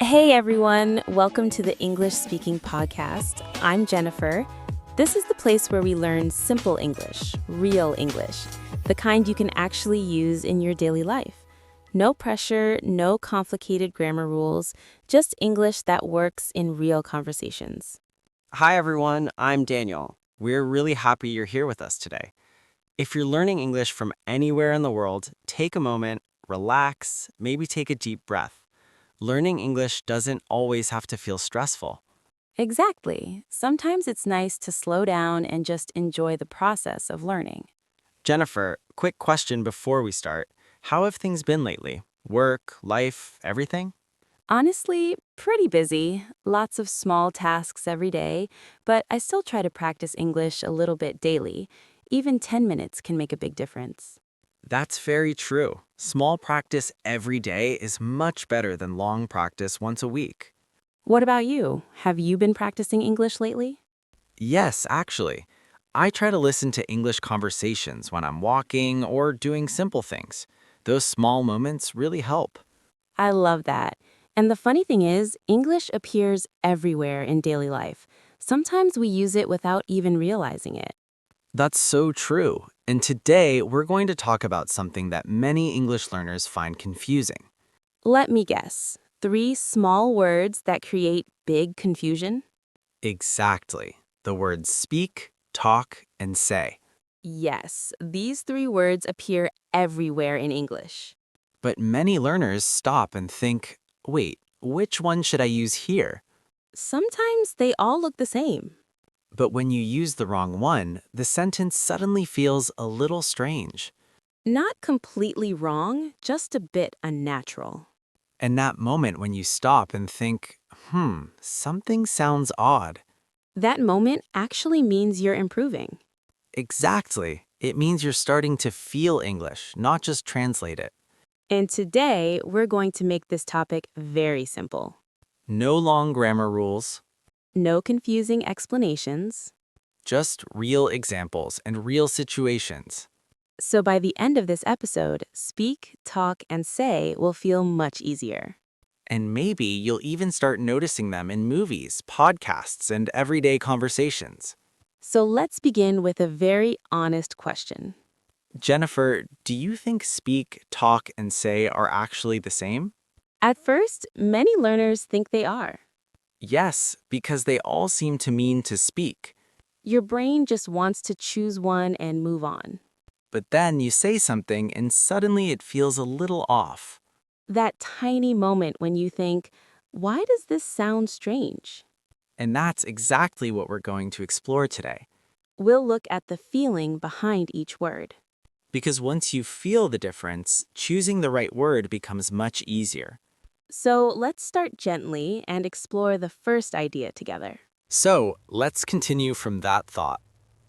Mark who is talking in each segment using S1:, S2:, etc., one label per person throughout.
S1: Hey everyone, welcome to the English Speaking Podcast. I'm Jennifer. This is the place where we learn simple English, real English, the kind you can actually use in your daily life. No pressure, no complicated grammar rules, just English that works in real conversations.
S2: Hi, everyone. I'm Daniel. We're really happy you're here with us today. If you're learning English from anywhere in the world, take a moment, relax, maybe take a deep breath. Learning English doesn't always have to feel stressful.
S1: Exactly. Sometimes it's nice to slow down and just enjoy the process of learning.
S2: Jennifer, quick question before we start. How have things been lately? Work, life, everything?
S1: Honestly, pretty busy. Lots of small tasks every day, but I still try to practice English a little bit daily. Even 10 minutes can make a big difference.
S2: That's very true. Small practice every day is much better than long practice once a week.
S1: What about you? Have you been practicing English lately?
S2: Yes, actually. I try to listen to English conversations when I'm walking or doing simple things. Those small moments really help.
S1: I love that. And the funny thing is, English appears everywhere in daily life. Sometimes we use it without even realizing it.
S2: That's so true. And today, we're going to talk about something that many English learners find confusing.
S1: Let me guess. 3 small words that create big confusion?
S2: Exactly. The words speak, talk, and say.
S1: Yes, these 3 words appear everywhere in English.
S2: But many learners stop and think, wait, which one should I use here?
S1: Sometimes they all look the same.
S2: But when you use the wrong one, the sentence suddenly feels a little strange.
S1: Not completely wrong, just a bit unnatural.
S2: And that moment when you stop and think, something sounds odd.
S1: That moment actually means you're improving.
S2: Exactly. It means you're starting to feel English, not just translate it.
S1: And today, we're going to make this topic very simple.
S2: No long grammar rules,
S1: No confusing explanations.
S2: just real examples and real situations.
S1: So by the end of this episode, speak, talk, and say will feel much easier.
S2: And maybe you'll even start noticing them in movies, podcasts, and everyday conversations.
S1: So let's begin with a very honest question.
S2: Jennifer, do you think speak, talk, and say are actually the same?
S1: At first, many learners think they are.
S2: Yes, because they all seem to mean to speak.
S1: Your brain just wants to choose one and move on.
S2: But then you say something and suddenly it feels a little off.
S1: That tiny moment when you think, why does this sound strange?
S2: And that's exactly what we're going to explore today.
S1: We'll look at the feeling behind each word.
S2: Because once you feel the difference, choosing the right word becomes much easier.
S1: So let's start gently and explore the first idea together.
S2: So, let's continue from that thought.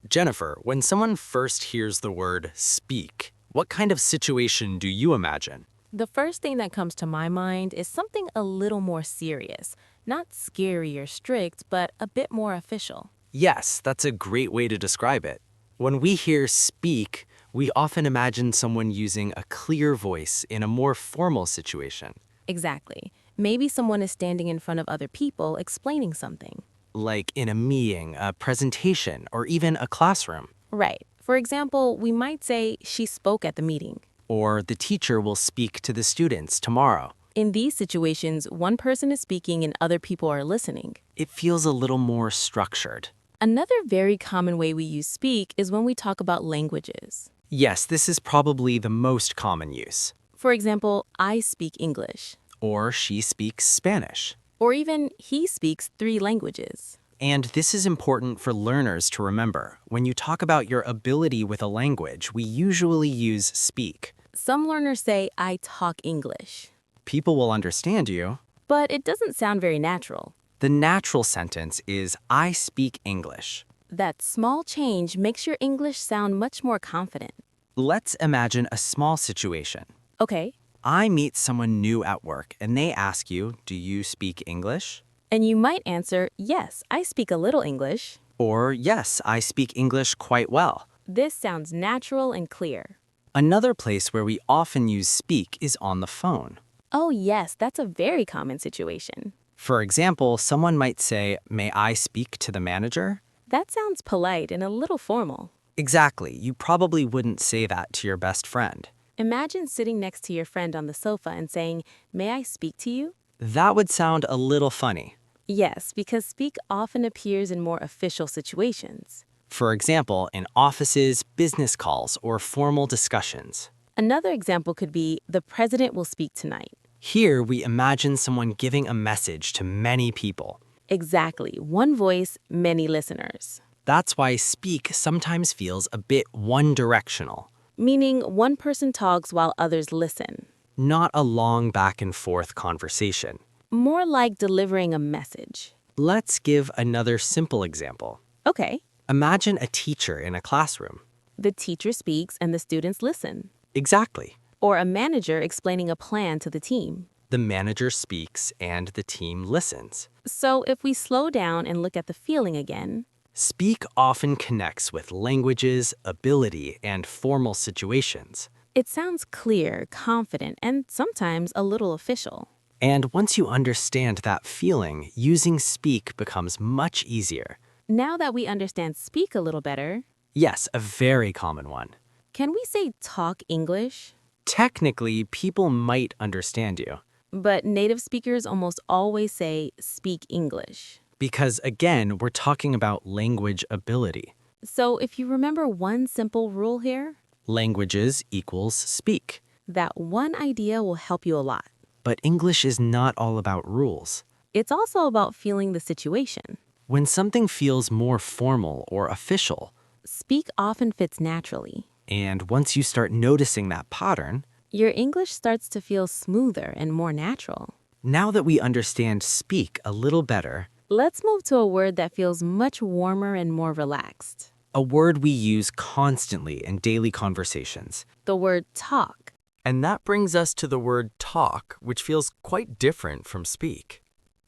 S2: Jennifer, when someone first hears the word speak, what kind of situation do you imagine?
S3: The first thing that comes to my mind is something a little more serious, not scary or strict, but a bit more official.
S2: Yes, that's a great way to describe it. When we hear speak, we often imagine someone using a clear voice in a more formal situation,
S3: Exactly. Maybe someone is standing in front of other people explaining something.
S2: like in a meeting, a presentation, or even a classroom.
S3: Right. For example, we might say she spoke at the meeting.
S2: Or the teacher will speak to the students tomorrow.
S3: In these situations, one person is speaking and other people are listening.
S2: It feels a little more structured.
S3: Another very common way we use speak is when we talk about languages.
S2: Yes, this is probably the most common use.
S3: For example, I speak English.
S2: Or she speaks Spanish.
S3: Or even, he speaks 3 languages.
S2: And this is important for learners to remember. When you talk about your ability with a language, we usually use speak.
S3: Some learners say, I talk English.
S2: People will understand you.
S3: But it doesn't sound very natural.
S2: The natural sentence is, I speak English.
S3: That small change makes your English sound much more confident.
S2: Let's imagine a small situation.
S3: Okay,
S2: I meet someone new at work and they ask you, do you speak English?
S3: and you might answer, yes, I speak a little English.
S2: Or, yes, I speak English quite well.
S3: This sounds natural and clear.
S2: Another place where we often use speak is on the phone.
S1: Oh, yes, that's a very common situation.
S2: For example, someone might say, "May I speak to the manager?"
S1: That sounds polite and a little formal.
S2: Exactly. You probably wouldn't say that to your best friend.
S1: Imagine sitting next to your friend on the sofa and saying, "May I speak to you?"
S2: That would sound a little funny.
S1: Yes, because speak often appears in more official situations.
S2: For example, in offices, business calls, or formal discussions.
S1: Another example could be, "The president will speak tonight."
S2: Here, we imagine someone giving a message to many people.
S1: Exactly. One voice, many listeners.
S2: That's why speak sometimes feels a bit one-directional,
S1: Meaning one person talks while others listen.
S2: not a long back-and-forth conversation.
S1: More like delivering a message.
S2: Let's give another simple example.
S1: Okay.
S2: Imagine a teacher in a classroom.
S1: The teacher speaks and the students listen.
S2: Exactly.
S1: Or a manager explaining a plan to the team.
S2: The manager speaks and the team listens.
S1: So if we slow down and look at the feeling again,
S2: Speak often connects with languages, ability, and formal situations.
S1: it sounds clear, confident, and sometimes a little official.
S2: And once you understand that feeling, using speak becomes much easier.
S1: Now that we understand speak a little better,
S2: Yes, a very common one.
S1: can we say talk English?
S2: Technically, people might understand you.
S1: But native speakers almost always say speak English.
S2: Because again, we're talking about language ability.
S1: So if you remember one simple rule here,
S2: Languages equals speak.
S1: that one idea will help you a lot.
S2: But English is not all about rules.
S1: It's also about feeling the situation.
S2: When something feels more formal or official,
S1: Speak often fits naturally.
S2: and once you start noticing that pattern,
S1: Your English starts to feel smoother and more natural.
S2: now that we understand speak a little better,
S1: Let's move to a word that feels much warmer and more relaxed.
S2: a word we use constantly in daily conversations.
S1: The word talk.
S2: And that brings us to the word talk, which feels quite different from speak.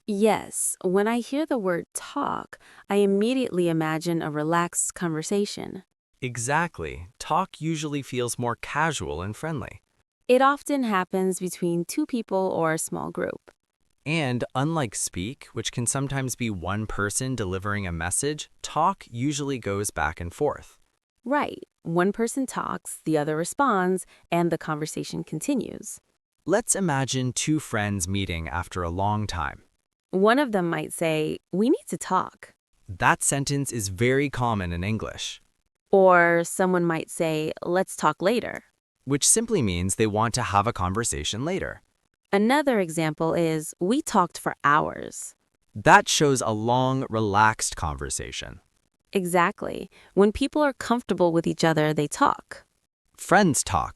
S1: Yes, when I hear the word talk, I immediately imagine a relaxed conversation.
S2: Exactly. Talk usually feels more casual and friendly.
S1: It often happens between two people or a small group.
S2: And unlike speak, which can sometimes be one person delivering a message, talk usually goes back and forth.
S1: Right. One person talks, the other responds, and the conversation continues.
S2: Let's imagine two friends meeting after a long time.
S1: One of them might say, "We need to talk."
S2: That sentence is very common in English,
S1: Or someone might say, "Let's talk later."
S2: which simply means they want to have a conversation later.
S1: Another example is, "We talked for hours."
S2: That shows a long, relaxed conversation.
S1: Exactly. When people are comfortable with each other, they talk.
S2: Friends talk.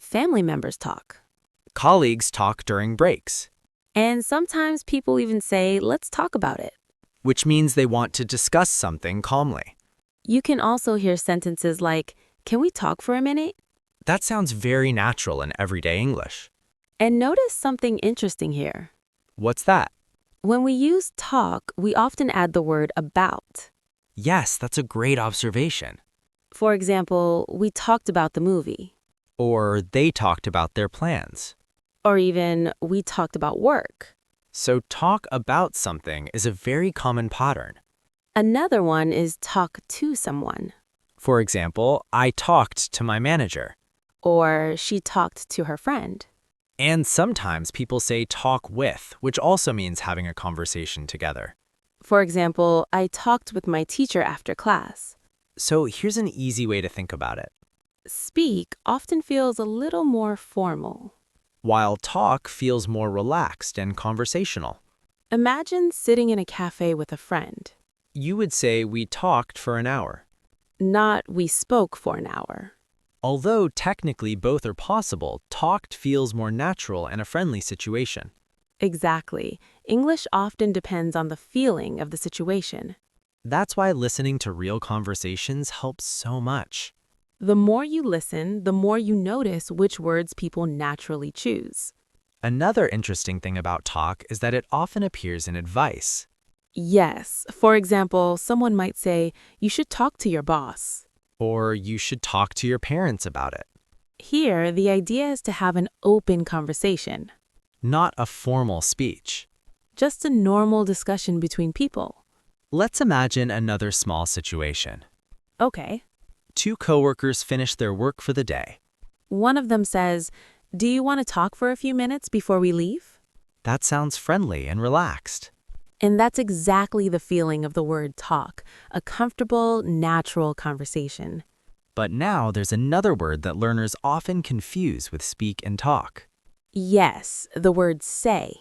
S1: Family members talk.
S2: Colleagues talk during breaks,
S1: And sometimes people even say, "Let's talk about it."
S2: which means they want to discuss something calmly.
S1: You can also hear sentences like, "Can we talk for a minute?"
S2: That sounds very natural in everyday English.
S1: And notice something interesting here.
S2: What's that?
S1: When we use talk, we often add the word about.
S2: Yes, that's a great observation.
S1: For example, "We talked about the movie."
S2: Or they talked about their plans.
S1: Or even, "We talked about work."
S2: So talk about something is a very common pattern.
S1: Another one is talk to someone.
S2: For example, I talked to my manager.
S1: Or she talked to her friend.
S2: And sometimes people say talk with, which also means having a conversation together.
S1: For example, "I talked with my teacher after class."
S2: So here's an easy way to think about it.
S1: Speak often feels a little more formal.
S2: While talk feels more relaxed and conversational.
S1: Imagine sitting in a cafe with a friend.
S2: You would say we talked for an hour.
S1: Not "we spoke for an hour."
S2: Although technically both are possible, talked feels more natural and a friendly situation.
S1: Exactly. English often depends on the feeling of the situation.
S2: That's why listening to real conversations helps so much.
S1: The more you listen, the more you notice which words people naturally choose.
S2: Another interesting thing about talk is that it often appears in advice.
S1: Yes. For example, someone might say, "You should talk to your boss."
S2: Or you should talk to your parents about it.
S1: Here, the idea is to have an open conversation.
S2: not a formal speech.
S1: Just a normal discussion between people.
S2: Let's imagine another small situation.
S1: Okay.
S2: Two coworkers finish their work for the day.
S1: One of them says, "Do you want to talk for a few minutes before we leave?"
S2: That sounds friendly and relaxed.
S1: And that's exactly the feeling of the word talk, a comfortable, natural conversation.
S2: But now there's another word that learners often confuse with speak and talk.
S1: Yes, the word say.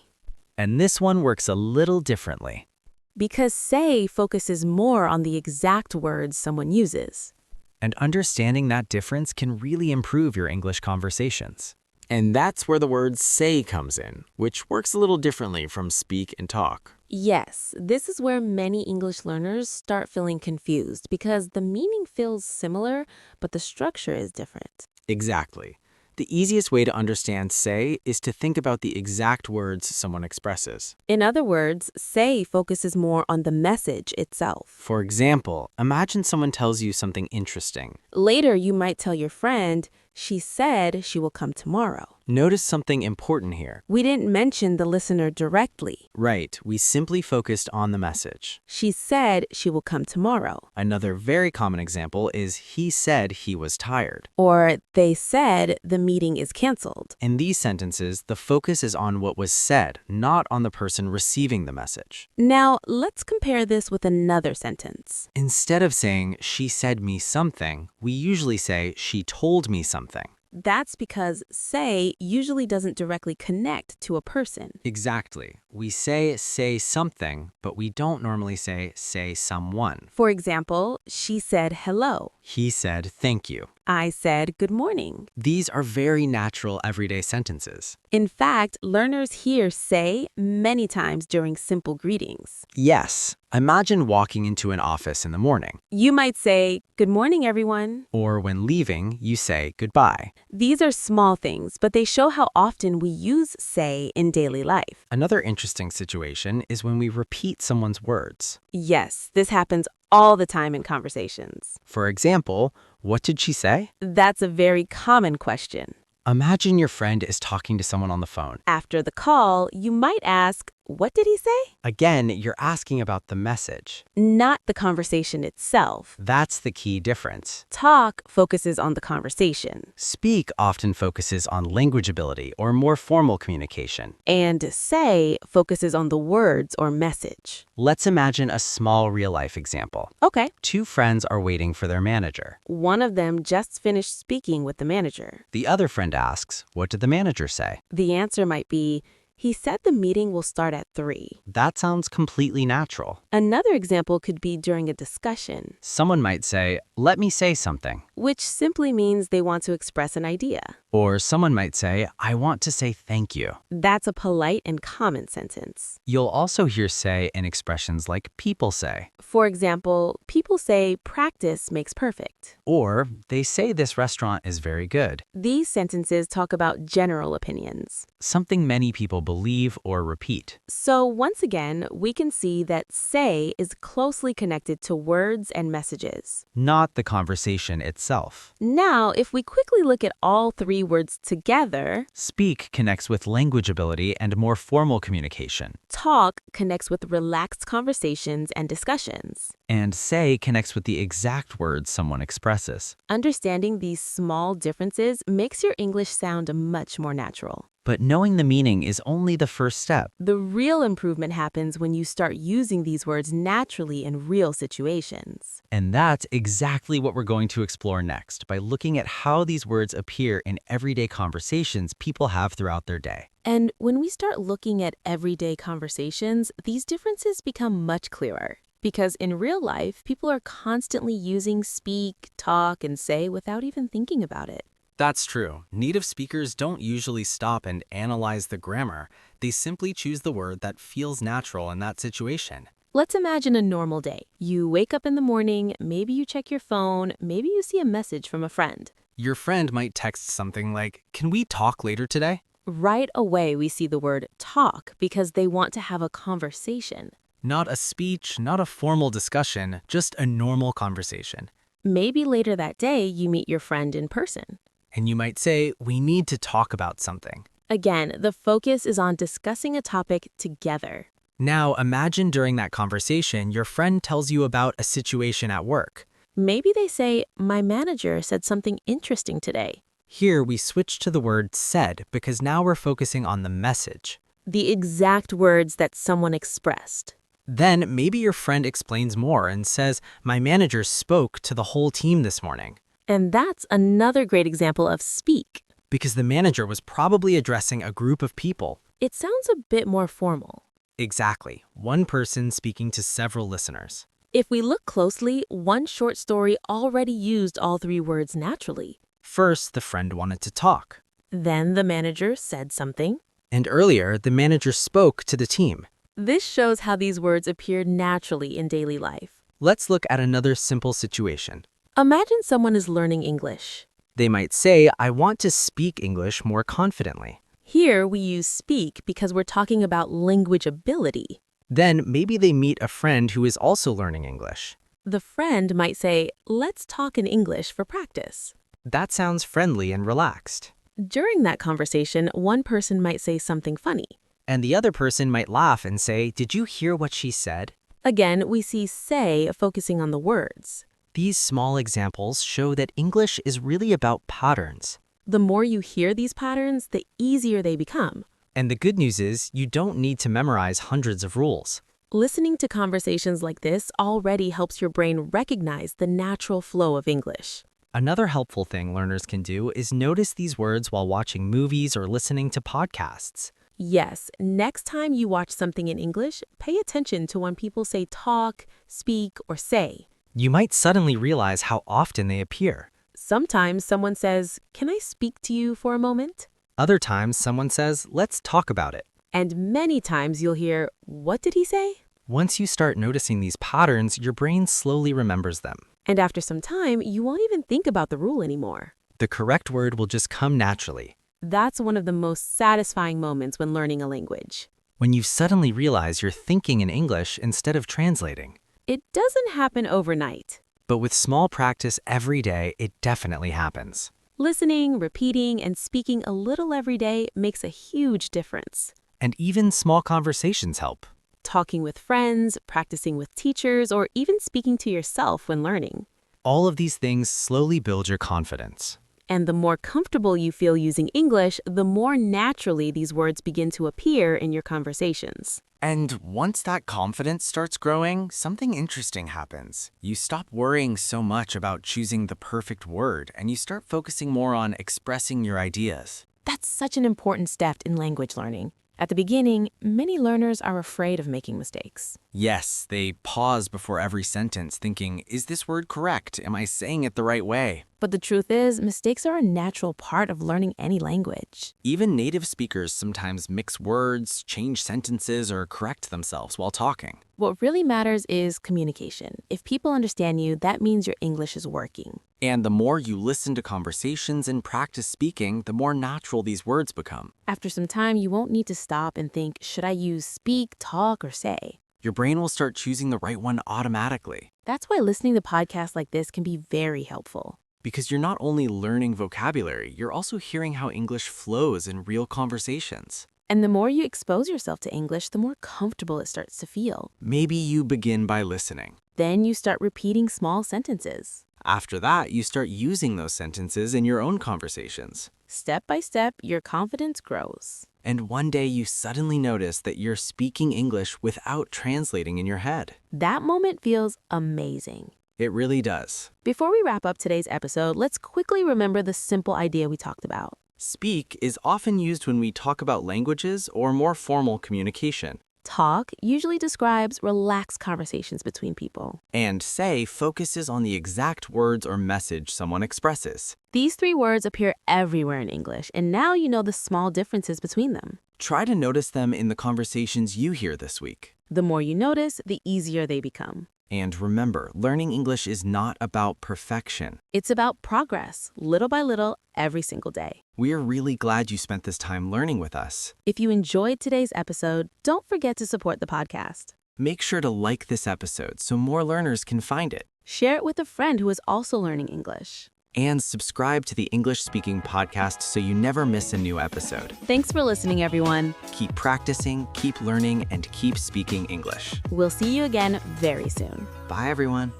S2: And this one works a little differently.
S1: Because say focuses more on the exact words someone uses.
S2: And understanding that difference can really improve your English conversations.
S4: And that's where the word say comes in, which works a little differently from speak and talk.
S1: Yes, this is where many English learners start feeling confused because the meaning feels similar, but the structure is different.
S4: Exactly. The easiest way to understand say is to think about the exact words someone expresses.
S1: In other words, say focuses more on the message itself.
S4: For example, imagine someone tells you something interesting.
S1: Later, you might tell your friend, "She said she will come tomorrow."
S4: Notice something important here.
S1: We didn't mention the listener directly.
S4: Right, we simply focused on the message.
S1: She said she will come tomorrow.
S4: Another very common example is he said he was tired.
S1: Or they said the meeting is canceled.
S4: In these sentences, the focus is on what was said, not on the person receiving the message.
S1: Now, let's compare this with another sentence.
S4: Instead of saying, she said me something, we usually say, she told me something.
S1: That's because say usually doesn't directly connect to a person.
S4: Exactly. We say something, but we don't normally say someone.
S1: For example, she said hello.
S4: He said thank you.
S1: I said good morning.
S4: These are very natural everyday sentences.
S1: In fact, learners hear say many times during simple greetings.
S4: Yes. Imagine walking into an office in the morning.
S1: You might say, "Good morning, everyone."
S4: Or when leaving, you say goodbye.
S1: These are small things, but they show how often we use say in daily life.
S4: Another interesting situation is when we repeat someone's words.
S1: Yes, this happens all the time in conversations.
S4: For example, what did she say?
S1: That's a very common question.
S4: Imagine your friend is talking to someone on the phone.
S1: After the call, you might ask, "What did he say?"
S4: Again, you're asking about the message.
S1: Not the conversation itself.
S4: That's the key difference.
S1: Talk focuses on the conversation,
S4: Speak often focuses on language ability or more formal communication.
S1: and say focuses on the words or message.
S4: Let's imagine a small real-life example.
S1: Okay.
S4: Two friends are waiting for their manager.
S1: One of them just finished speaking with the manager.
S4: The other friend asks, what did the manager say?
S1: The answer might be, "He said the meeting will start at 3."
S4: That sounds completely natural.
S1: Another example could be during a discussion,
S4: Someone might say, let me say something.
S1: which simply means they want to express an idea.
S4: Or someone might say, I want to say thank you.
S1: That's a polite and common sentence.
S4: You'll also hear say in expressions like people say.
S1: For example, people say practice makes perfect.
S4: Or they say this restaurant is very good.
S1: These sentences talk about general opinions.
S4: Something many people believe or repeat.
S1: So once again, we can see that say is closely connected to words and messages.
S4: Not the conversation itself.
S1: Now, if we quickly look at all three words together,
S4: Speak connects with language ability and more formal communication.
S1: talk connects with relaxed conversations and discussions.
S4: And say connects with the exact words someone expresses.
S1: Understanding these small differences makes your English sound much more natural.
S4: But knowing the meaning is only the first step.
S1: The real improvement happens when you start using these words naturally in real situations.
S4: And that's exactly what we're going to explore next by looking at how these words appear in everyday conversations people have throughout their day.
S1: And when we start looking at everyday conversations, these differences become much clearer. Because in real life, people are constantly using speak, talk, and say without even thinking about it.
S4: That's true. Native speakers don't usually stop and analyze the grammar. They simply choose the word that feels natural in that situation.
S1: Let's imagine a normal day. You wake up in the morning, maybe you check your phone, maybe you see a message from a friend.
S4: Your friend might text something like, "Can we talk later today?"
S1: Right away, we see the word talk because they want to have a conversation.
S4: Not a speech, not a formal discussion, just a normal conversation.
S1: Maybe later that day, you meet your friend in person.
S4: And you might say, "We need to talk about something."
S1: Again, the focus is on discussing a topic together.
S4: Now, imagine during that conversation, your friend tells you about a situation at work.
S1: Maybe they say, "My manager said something interesting today."
S4: Here, we switch to the word said because now we're focusing on the message.
S1: The exact words that someone expressed.
S4: Then, maybe your friend explains more and says, "My manager spoke to the whole team this morning."
S1: And that's another great example of speak.
S4: Because the manager was probably addressing a group of people.
S1: It sounds a bit more formal.
S4: Exactly, one person speaking to several listeners.
S1: If we look closely, one short story already used all three words naturally.
S4: First, the friend wanted to talk.
S1: Then the manager said something.
S4: And earlier, the manager spoke to the team.
S1: This shows how these words appear naturally in daily life.
S4: Let's look at another simple situation.
S1: Imagine someone is learning English.
S4: They might say, "I want to speak English more confidently."
S1: Here we use speak because we're talking about language ability.
S4: Then maybe they meet a friend who is also learning English.
S1: The friend might say, "Let's talk in English for practice."
S4: That sounds friendly and relaxed.
S1: During that conversation, one person might say something funny.
S4: And the other person might laugh and say, "Did you hear what she said?"
S1: Again, we see say focusing on the words.
S4: These small examples show that English is really about patterns.
S1: The more you hear these patterns, the easier they become.
S4: And the good news is, you don't need to memorize hundreds of rules.
S1: Listening to conversations like this already helps your brain recognize the natural flow of English.
S4: Another helpful thing learners can do is notice these words while watching movies or listening to podcasts.
S1: Yes, next time you watch something in English, pay attention to when people say talk, speak, or say.
S4: You might suddenly realize how often they appear.
S1: Sometimes someone says, "Can I speak to you for a moment?"
S4: Other times, someone says, "Let's talk about it."
S1: And many times you'll hear, "What did he say?"
S4: Once you start noticing these patterns, your brain slowly remembers them.
S1: And after some time, you won't even think about the rule anymore.
S4: The correct word will just come naturally.
S1: That's one of the most satisfying moments when learning a language.
S4: When you suddenly realize you're thinking in English instead of translating.
S1: It doesn't happen overnight.
S4: But with small practice every day, it definitely happens.
S1: Listening, repeating, and speaking a little every day makes a huge difference.
S4: And even small conversations help.
S1: Talking with friends, practicing with teachers, or even speaking to yourself when learning.
S4: All of these things slowly build your confidence.
S1: And the more comfortable you feel using English, the more naturally these words begin to appear in your conversations.
S2: And once that confidence starts growing, something interesting happens. You stop worrying so much about choosing the perfect word, and you start focusing more on expressing your ideas.
S1: That's such an important step in language learning. At the beginning, many learners are afraid of making mistakes.
S2: Yes, they pause before every sentence thinking, is this word correct? Am I saying it the right way?
S1: But the truth is, mistakes are a natural part of learning any language.
S2: Even native speakers sometimes mix words, change sentences, or correct themselves while talking.
S1: What really matters is communication. If people understand you, that means your English is working.
S2: And the more you listen to conversations and practice speaking, the more natural these words become.
S1: After some time, you won't need to stop and think, should I use speak, talk, or say?
S2: Your brain will start choosing the right one automatically.
S1: That's why listening to podcasts like this can be very helpful.
S2: Because you're not only learning vocabulary, you're also hearing how English flows in real conversations.
S1: And the more you expose yourself to English, the more comfortable it starts to feel.
S2: Maybe you begin by listening.
S1: Then you start repeating small sentences.
S2: After that, you start using those sentences in your own conversations.
S1: Step by step, your confidence grows.
S2: And one day you suddenly notice that you're speaking English without translating in your head.
S1: That moment feels amazing.
S2: It really does.
S1: Before we wrap up today's episode, let's quickly remember the simple idea we talked about.
S2: Speak is often used when we talk about languages or more formal communication.
S1: Talk usually describes relaxed conversations between people.
S2: And say focuses on the exact words or message someone expresses.
S1: These three words appear everywhere in English, and now you know the small differences between them.
S2: Try to notice them in the conversations you hear this week.
S1: The more you notice, the easier they become.
S2: And remember, learning English is not about perfection.
S1: It's about progress, little by little, every single day.
S2: We're really glad you spent this time learning with us.
S1: If you enjoyed today's episode, don't forget to support the podcast.
S2: Make sure to like this episode so more learners can find it.
S1: Share it with a friend who is also learning English.
S2: And subscribe to the English Speaking Podcast so you never miss a new episode.
S1: Thanks for listening, everyone.
S2: Keep practicing, keep learning, and keep speaking English.
S1: We'll see you again very soon.
S2: Bye, everyone.